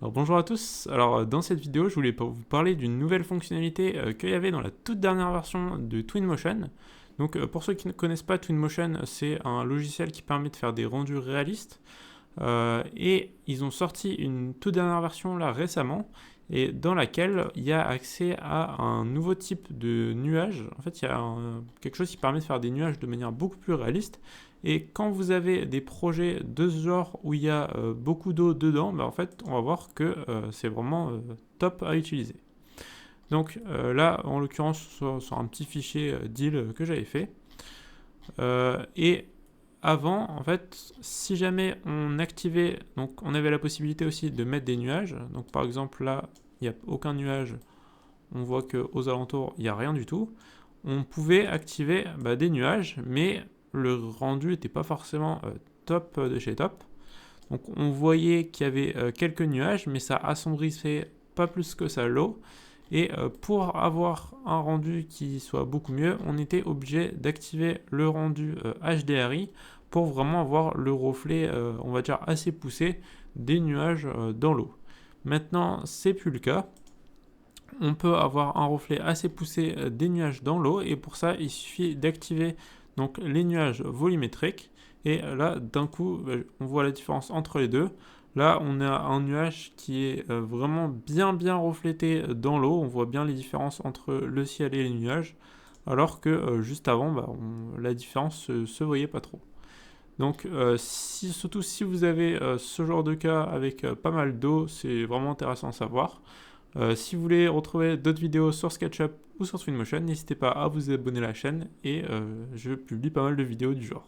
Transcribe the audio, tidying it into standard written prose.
Alors bonjour à tous, alors dans cette vidéo je voulais vous parler d'une nouvelle fonctionnalité qu'il y avait dans la toute dernière version de Twinmotion. Donc pour ceux qui ne connaissent pas Twinmotion, c'est un logiciel qui permet de faire des rendus réalistes. Et ils ont sorti une toute dernière version là récemment, et dans laquelle il y a accès à un nouveau type de nuage. En fait, il y a quelque chose qui permet de faire des nuages de manière beaucoup plus réaliste. Et quand vous avez des projets de ce genre où il y a beaucoup d'eau dedans, en fait, on va voir que c'est vraiment top à utiliser. Donc là, en l'occurrence, sur un petit fichier d'île que j'avais fait. Et avant, en fait, si jamais on activait, donc on avait la possibilité aussi de mettre des nuages. Donc par exemple là, il n'y a aucun nuage. On voit qu'aux alentours, il n'y a rien du tout. On pouvait activer des nuages, mais le rendu n'était pas forcément top de chez top. Donc on voyait qu'il y avait quelques nuages, mais ça assombrissait pas plus que ça l'eau. Et pour avoir un rendu qui soit beaucoup mieux, on était obligé d'activer le rendu HDRI pour vraiment avoir le reflet, on va dire, assez poussé des nuages dans l'eau. Maintenant, c'est plus le cas. On peut avoir un reflet assez poussé des nuages dans l'eau, et pour ça, il suffit d'activer donc les nuages volumétriques. Et là, d'un coup, on voit la différence entre les deux. Là, on a un nuage qui est vraiment bien reflété dans l'eau. On voit bien les différences entre le ciel et les nuages. Alors que juste avant, la différence se voyait pas trop. Donc, surtout si vous avez ce genre de cas avec pas mal d'eau, c'est vraiment intéressant à savoir. Si vous voulez retrouver d'autres vidéos sur SketchUp ou sur Twinmotion, n'hésitez pas à vous abonner à la chaîne, et je publie pas mal de vidéos du genre.